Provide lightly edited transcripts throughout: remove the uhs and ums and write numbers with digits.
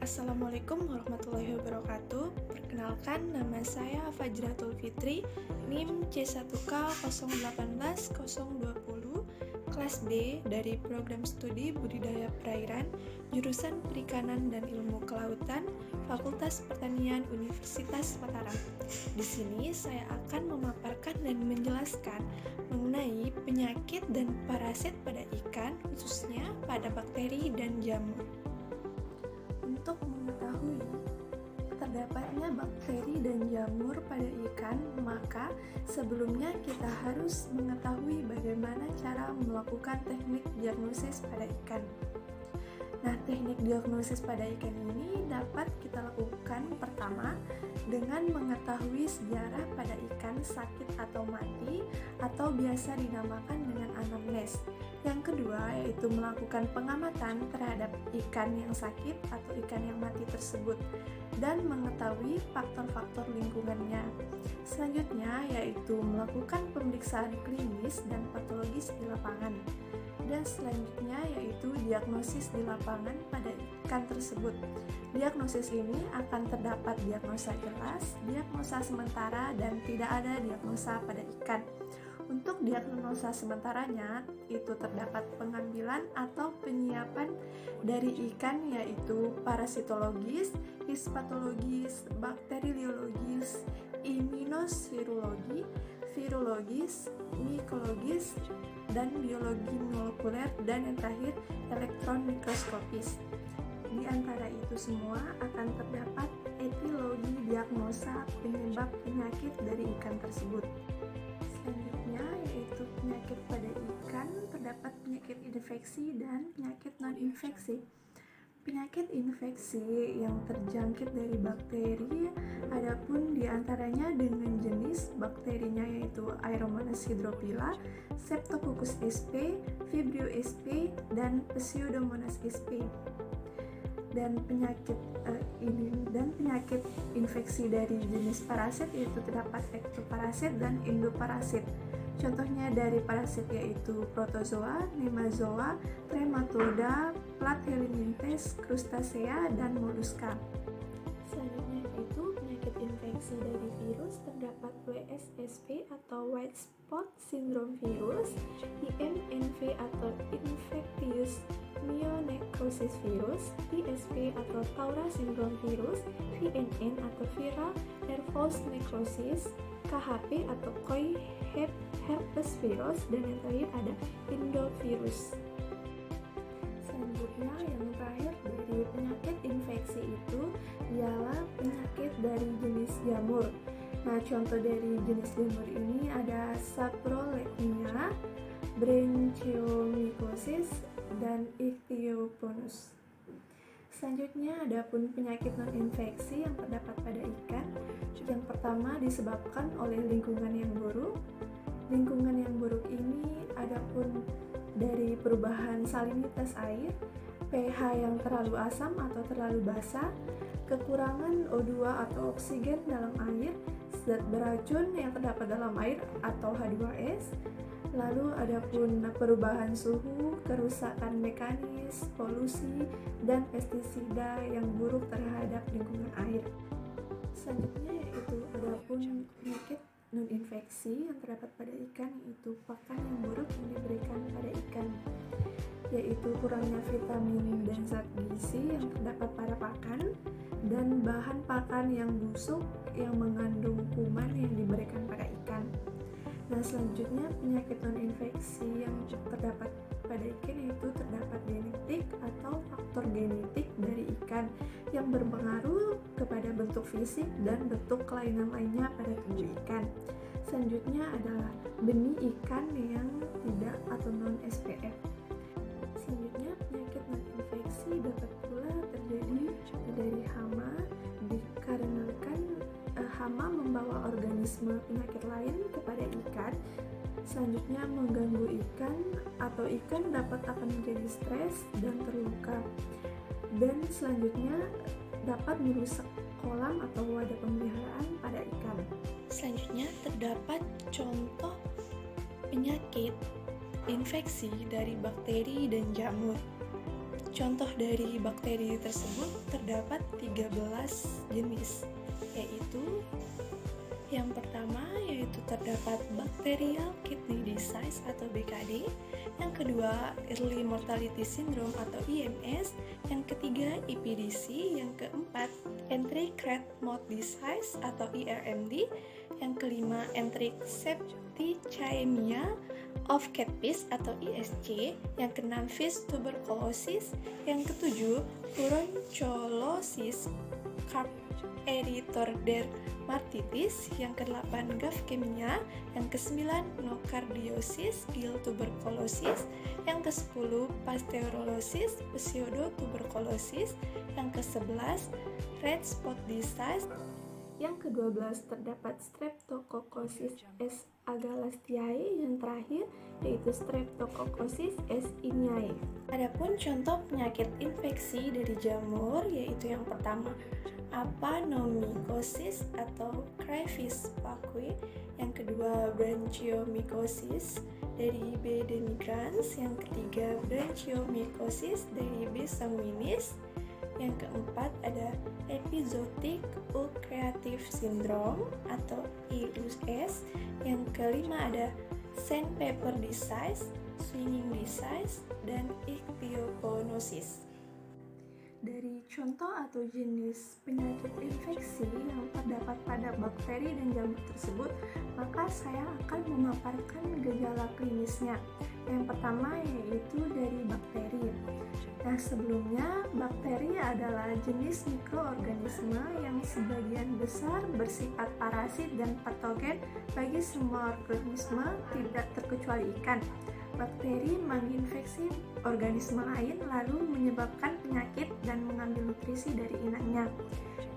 Assalamualaikum warahmatullahi wabarakatuh. Perkenalkan, nama saya Fajratul Fitri, NIM C1K018020, kelas B dari Program Studi Budidaya Perairan, jurusan Perikanan dan Ilmu Kelautan, Fakultas Pertanian Universitas Mataram. Di sini saya akan memaparkan dan menjelaskan mengenai penyakit dan parasit pada ikan, khususnya pada bakteri dan jamur. Untuk mengetahui terdapatnya bakteri dan jamur pada ikan, maka sebelumnya kita harus mengetahui bagaimana cara melakukan teknik diagnosis pada ikan. Nah, teknik diagnosis pada ikan ini dapat kita lakukan pertama dengan mengetahui sejarah pada ikan sakit atau mati atau biasa dinamakan dengan anamnes. Yang kedua yaitu melakukan pengamatan terhadap ikan yang sakit atau ikan yang mati tersebut dan mengetahui faktor-faktor lingkungannya. Selanjutnya yaitu melakukan pemeriksaan klinis dan patologis di lapangan. Dan selanjutnya yaitu diagnosis di lapangan pada ikan tersebut. Diagnosis ini akan terdapat diagnosa jelas, diagnosa sementara, dan tidak ada diagnosa pada ikan. Untuk diagnosa sementaranya itu terdapat pengambilan atau penyiapan dari ikan yaitu parasitologis, hispatologis, bakteriologis, imunoserologi, virologis, mikologis, dan biologi molekuler, dan yang terakhir elektron mikroskopis. Di antara itu semua akan terdapat etiologi diagnosa penyebab penyakit dari ikan tersebut. Selanjutnya yaitu penyakit pada ikan, terdapat penyakit infeksi dan penyakit non-infeksi. Penyakit infeksi yang terjangkit dari bakteri adapun diantaranya dengan jenis bakterinya yaitu Aeromonas hydrophila, Streptococcus sp, Vibrio sp, dan Pseudomonas sp. Dan penyakit infeksi dari jenis parasit yaitu terdapat ektoparasit dan endoparasit. Contohnya dari parasit yaitu protozoa, nemazoa, trematoda, platyhelminthes, crustacea, dan moluska. Selanjutnya yaitu penyakit infeksi dari virus terdapat WSSV atau White Spot Syndrome virus, IMNV atau Infectious Myonecrosis virus, TSP atau Taura Syndrome virus, VNN atau Viral Nervous Necrosis, KHP atau Koi herpes virus, dan yang terakhir ada endovirus. Selanjutnya yang terakhir dari penyakit infeksi itu ialah penyakit dari jenis jamur. Nah, contoh dari jenis jamur ini ada Saprolegnia, Branchiomycosis, dan Ichthyoponus. Selanjutnya adapun penyakit non-infeksi yang terdapat pada ikan. Yang pertama disebabkan oleh lingkungan yang buruk. Lingkungan yang buruk ini adapun dari perubahan salinitas air, pH yang terlalu asam atau terlalu basa, kekurangan O2 atau oksigen dalam air, zat beracun yang terdapat dalam air atau H2S, lalu adapun perubahan suhu, kerusakan mekanis, polusi, dan pestisida yang buruk terhadap lingkungan air. Selanjutnya yaitu adapun penyakit non-infeksi yang terdapat pada ikan yaitu pakan yang buruk yang diberikan pada ikan, yaitu kurangnya vitamin dan zat gizi yang terdapat pada pakan, dan bahan pakan yang busuk yang mengandung kuman yang diberikan pada ikan. Nah, selanjutnya penyakit non-infeksi yang terdapat pada ikan yaitu terdapat genetik atau faktor genetik dari ikan yang berpengaruh kepada bentuk fisik dan bentuk kelainan lainnya pada tubuh ikan. Selanjutnya adalah benih ikan yang tidak atau non-SPF. Selanjutnya penyakit non-infeksi dapat pula terjadi dari hama dikarenakan hama membawa organisme penyakit lain kepada ikan. Selanjutnya mengganggu ikan atau ikan dapat akan menjadi stres dan terluka. Dan selanjutnya dapat merusak kolam atau wadah pemeliharaan pada ikan. Selanjutnya terdapat contoh penyakit infeksi dari bakteri dan jamur. Contoh dari bakteri tersebut terdapat 13 jenis, yaitu yang pertama yaitu terdapat Bacterial Kidney Disease atau BKD, yang kedua Early Mortality Syndrome atau EMS, yang ketiga EPDC, yang keempat Enteric Rat Mouth Disease atau ERMD, yang kelima Enteric Septicemia of Catfish atau ESC, yang keenam Fish Tuberculosis, yang ketujuh Furoncolosis Carp Erythrodermatitis, yang ke-8 Gavkemia, yang ke-9 Nocardiosis Gill Tuberculosis, yang ke-10 Pasteurolosis Pseudotuberculosis, yang ke-11 Red Spot Disease, yang ke-12 terdapat Streptococcus S. agalastiae, yang terakhir yaitu Streptococcus S. innei. Adapun contoh penyakit infeksi dari jamur yaitu yang pertama Apanomycosis atau Crayfish vacui, yang kedua Branchiomycosis dari B. denigrans, yang ketiga Branchiomycosis dari B. sanguinis, yang keempat ada Epizootic Ulcerative Syndrome atau EUS, yang kelima ada Sandpaper Disease, Swinging Disease, dan Ichthyoponosis. Dari contoh atau jenis penyakit infeksi yang terdapat pada bakteri dan jamur tersebut, maka saya akan memaparkan gejala klinisnya. Yang pertama yaitu dari bakteri. Nah, sebelumnya bakteri adalah jenis mikroorganisme yang sebagian besar bersifat parasit dan patogen bagi semua organisme, tidak terkecuali ikan. Bakteri menginfeksi organisme lain lalu menyebabkan penyakit dan mengambil nutrisi dari inangnya.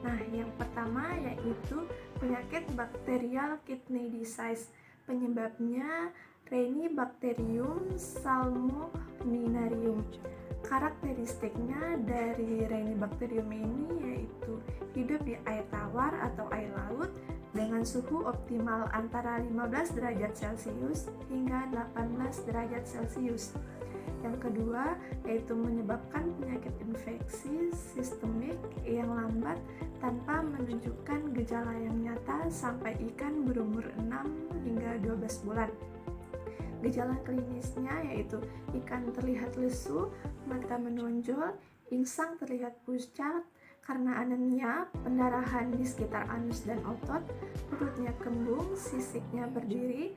Nah, yang pertama yaitu penyakit Bacterial Kidney Disease. Penyebabnya Rhinibacterium salmoninarium. Karakteristiknya dari Rhinibacterium ini yaitu hidup di air tawar atau air laut dengan suhu optimal antara 15 derajat Celcius hingga 18 derajat Celcius. Yang kedua yaitu menyebabkan penyakit infeksi sistemik yang lambat tanpa menunjukkan gejala yang nyata sampai ikan berumur 6 hingga 12 bulan. Gejala klinisnya yaitu ikan terlihat lesu, mata menonjol, insang terlihat pucat karena anemia, pendarahan di sekitar anus dan otot, perutnya kembung, sisiknya berdiri,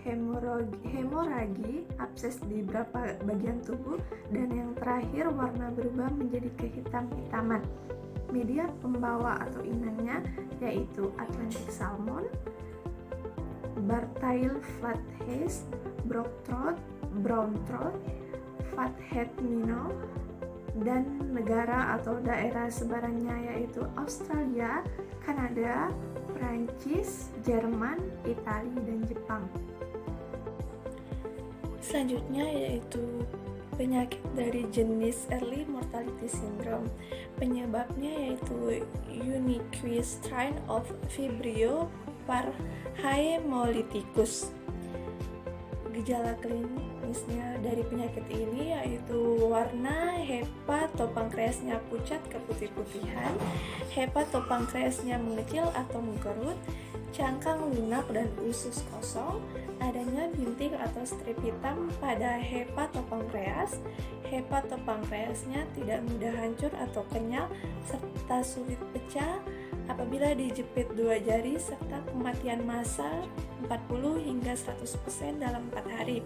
hemoragi, abses di beberapa bagian tubuh, dan yang terakhir warna berubah menjadi kehitam-hitaman. Media pembawa atau inangnya yaitu Atlantic salmon, Bartail flathead, brown trout, fathead minnow, dan negara atau daerah sebarannya yaitu Australia, Kanada, Prancis, Jerman, Italia, dan Jepang. Selanjutnya yaitu penyakit dari jenis Early Mortality Syndrome. Penyebabnya yaitu Unique strain of Vibrio parhaemolyticus. Gejala klinisnya dari penyakit ini yaitu warna hepatopankreasnya pucat keputih-putihan, hepatopankreasnya mengecil atau mengkerut, cangkang lunak dan usus kosong, adanya bintik atau strip hitam pada hepatopankreasnya tidak mudah hancur atau kenyal, serta sulit pecah apabila dijepit dua jari, serta kematian massal 40 hingga 100% dalam 4 hari.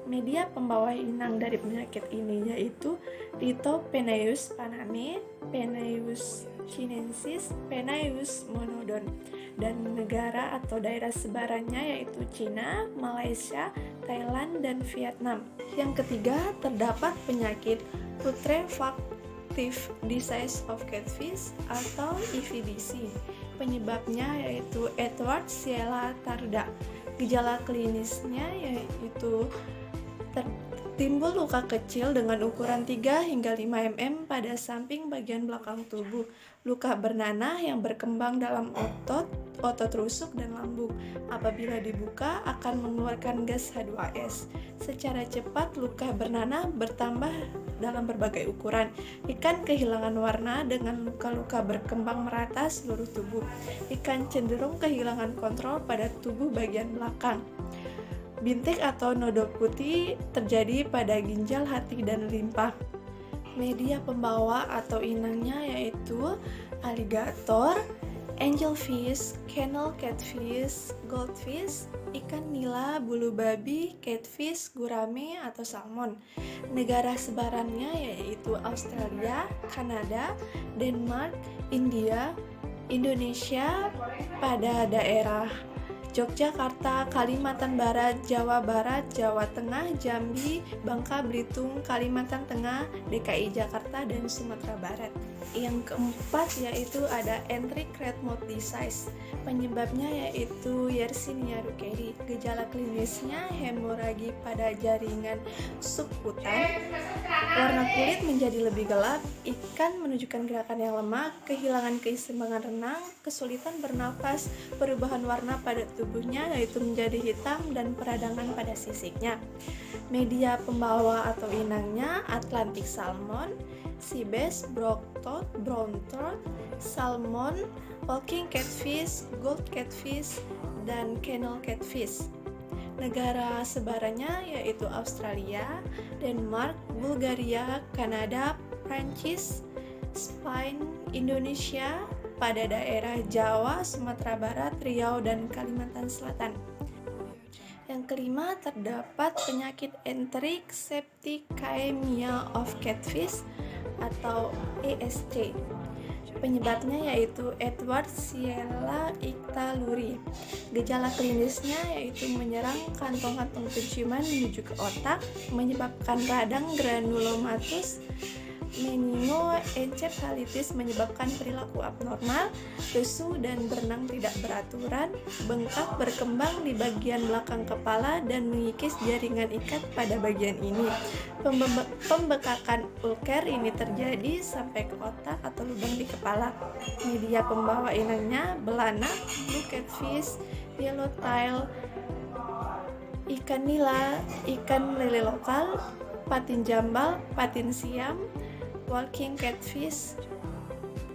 Media pembawa inang dari penyakit ini yaitu Lithopenaeus paname, Penaeus chinensis, Penaeus monodon, dan negara atau daerah sebarannya yaitu Cina, Malaysia, Thailand, dan Vietnam. Yang ketiga, terdapat penyakit Putrefactive Disease of Catfish atau EPDC. Penyebabnya yaitu Edwards-Shella tarda. Gejala klinisnya yaitu Timbul luka kecil dengan ukuran 3 hingga 5 mm pada samping bagian belakang tubuh. Luka bernanah yang berkembang dalam otot rusuk dan lambung. Apabila dibuka akan mengeluarkan gas H2S. Secara cepat luka bernanah bertambah dalam berbagai ukuran. Ikan kehilangan warna dengan luka-luka berkembang merata seluruh tubuh. Ikan cenderung kehilangan kontrol pada tubuh bagian belakang. Bintik atau nodo putih terjadi pada ginjal, hati, dan limpa. Media pembawa atau inangnya yaitu aligator, angelfish, canal catfish, goldfish, ikan nila, bulu babi, catfish, gurame atau salmon. Negara sebarannya yaitu Australia, Kanada, Denmark, India, Indonesia pada daerah Yogyakarta, Kalimantan Barat, Jawa Barat, Jawa Tengah, Jambi, Bangka Belitung, Kalimantan Tengah, DKI Jakarta, dan Sumatera Barat. Yang keempat yaitu ada enteric red mouth disease. Penyebabnya yaitu Yersinia rukeri. Gejala klinisnya hemoragi pada jaringan subkutan. Warna kulit menjadi lebih gelap, ikan menunjukkan gerakan yang lemah, kehilangan keseimbangan renang, kesulitan bernafas, perubahan warna pada tubuhnya yaitu menjadi hitam dan peradangan pada sisiknya. Media pembawa atau inangnya Atlantic salmon, sea bass, brown trout, salmon, walking catfish, gold catfish, dan canal catfish. Negara sebarannya yaitu Australia, Denmark, Bulgaria, Kanada, Prancis, Spain, Indonesia, pada daerah Jawa, Sumatera Barat, Riau, dan Kalimantan Selatan. Yang kelima, terdapat penyakit enteric septicemia of catfish atau ESC. Penyebabnya yaitu Edwardsella ictaluri. Gejala klinisnya yaitu menyerang kantong-kantong penciuman menuju ke otak, menyebabkan radang granulomatous, meningoencephalitis menyebabkan perilaku abnormal, lesu dan berenang tidak beraturan, bengkak berkembang di bagian belakang kepala dan mengikis jaringan ikat pada bagian ini. Pembekakan ulker ini terjadi sampai ke otak atau lubang di kepala. Media pembawa inangnya belanak, blue catfish, yellowtail, ikan nila, ikan lele lokal, patin jambal, patin siam, walking catfish,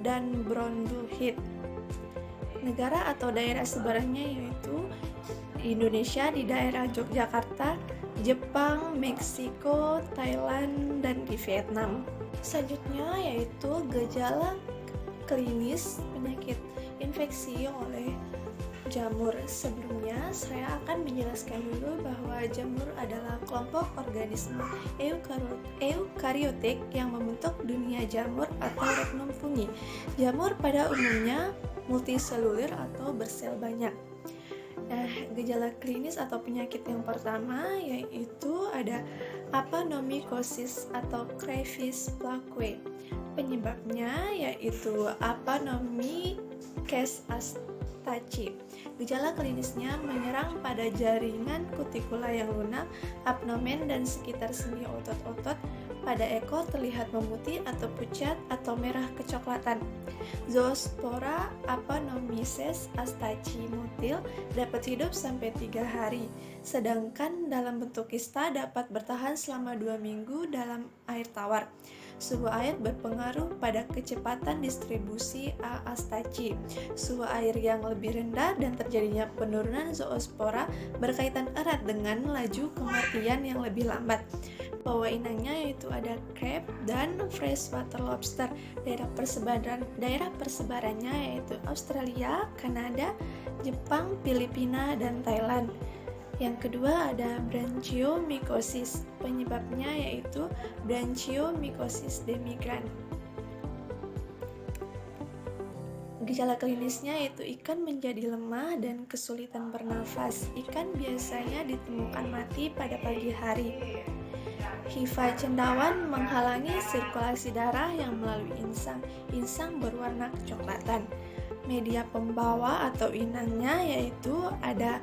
dan brown bullhead. Negara atau daerah sebarannya yaitu Indonesia di daerah Yogyakarta, Jepang, Meksiko, Thailand, dan di Vietnam. Selanjutnya yaitu gejala klinis penyakit infeksi oleh jamur. Sebelumnya saya akan menjelaskan dulu bahwa jamur adalah kelompok organisme eukariotik yang membentuk dunia jamur atau regnum fungi. Jamur pada umumnya multiseluler atau bersel banyak. Gejala klinis atau penyakit yang pertama yaitu ada apanomycosis atau crayfish plaque. Penyebabnya yaitu Apanomyces astaci. Gejala klinisnya menyerang pada jaringan kutikula yang lunak, abdomen, dan sekitar sendi otot-otot. Pada ekor terlihat memutih atau pucat atau merah kecoklatan. Zoospora Apanomyces astaci motil dapat hidup sampai 3 hari, sedangkan dalam bentuk kista dapat bertahan selama 2 minggu dalam air tawar. Suhu air berpengaruh pada kecepatan distribusi A. astaci. Suhu air yang lebih rendah dan terjadinya penurunan zoospora berkaitan erat dengan laju kematian yang lebih lambat. Bawa inangnya yaitu ada crab dan freshwater lobster. Daerah persebarannya yaitu Australia, Kanada, Jepang, Filipina, dan Thailand. Yang kedua ada branchiomycosis. Penyebabnya yaitu branchiomycosis demigrans. Gejala klinisnya yaitu ikan menjadi lemah dan kesulitan bernafas. Ikan biasanya ditemukan mati pada pagi hari. Hifa cendawan menghalangi sirkulasi darah yang melalui insang. Insang berwarna kecoklatan. Media pembawa atau inangnya yaitu ada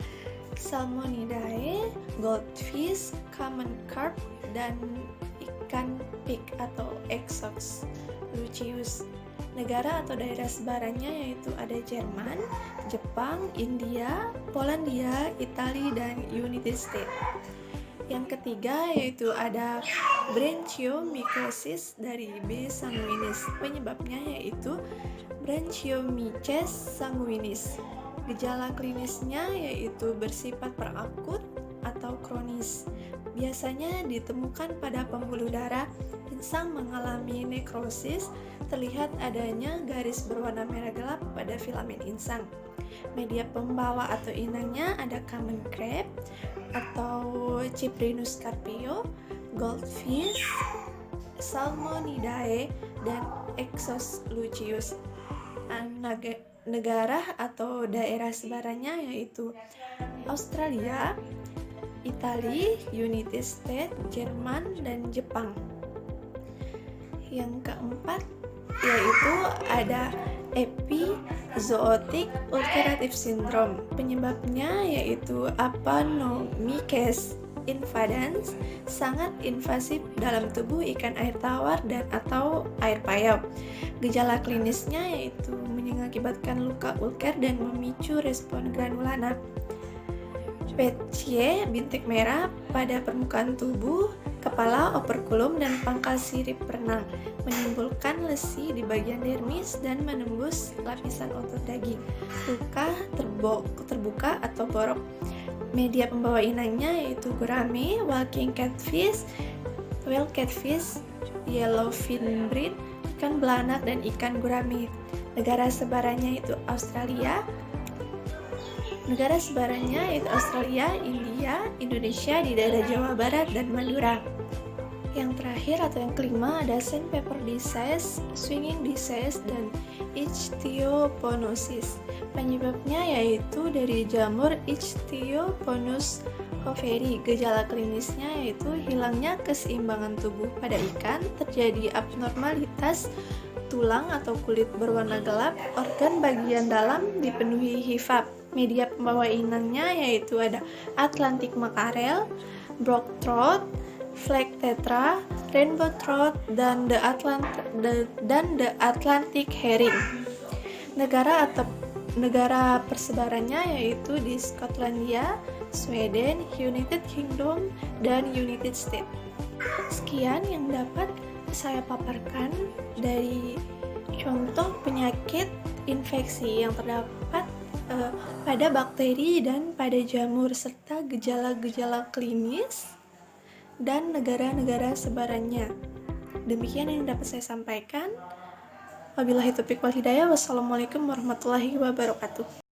Salmonidae, goldfish, common carp, dan ikan pik atau Exox lucius. Negara atau daerah sebarannya yaitu ada Jerman, Jepang, India, Polandia, Italia, dan United States. Yang ketiga yaitu ada branchiomycosis dari B. sanguinis. Penyebabnya yaitu Branchiomyces sanguinis. Gejala klinisnya yaitu bersifat perakut atau kronis. Biasanya ditemukan pada pembuluh darah. Insang mengalami nekrosis, terlihat adanya garis berwarna merah gelap pada filamen insang. Media pembawa atau inangnya ada common crab atau Cyprinus carpio, goldfish, Salmonidae, dan Exos lucius. Negara atau daerah sebarannya yaitu Australia, Italia, United States, Jerman, dan Jepang. Yang keempat yaitu ada epizootic ulcerative syndrome. Penyebabnya yaitu Aponomyces invadans, sangat invasif dalam tubuh ikan air tawar dan atau air payau. Gejala klinisnya yaitu mengakibatkan luka ulcer dan memicu respon granulana. Petie bintik merah pada permukaan tubuh, kepala, operkulum, dan pangkal sirip berenang, menimbulkan lesi di bagian dermis dan menembus lapisan otot daging. Luka terbuka atau borok. Media pembawa inangnya yaitu gurame, walking catfish, whale catfish, yellowfin bream, ikan belanak, dan ikan gurame. Negara sebarannya yaitu Australia, India, Indonesia di daerah Jawa Barat, dan Madura. Yang terakhir atau yang kelima ada sandpaper disease, swinging disease, dan ichthyoponosis. Penyebabnya yaitu dari jamur Ichthyoponus coveri. Gejala klinisnya yaitu hilangnya keseimbangan tubuh pada ikan, terjadi abnormalitas tulang atau kulit berwarna gelap, organ bagian dalam dipenuhi hifab. Media pembawa inangnya yaitu ada Atlantic mackerel, brook trout, flag tetra, rainbow trout, dan the Atlantic herring. Negara persebarannya yaitu di Skotlandia, Sweden, United Kingdom, dan United States. Sekian yang dapat saya paparkan dari contoh penyakit infeksi yang terdapat pada bakteri dan pada jamur, serta gejala-gejala klinis dan negara-negara sebarannya. Demikian yang dapat saya sampaikan. Wabillahi taufiq wal hidayah. Wassalamualaikum warahmatullahi wabarakatuh.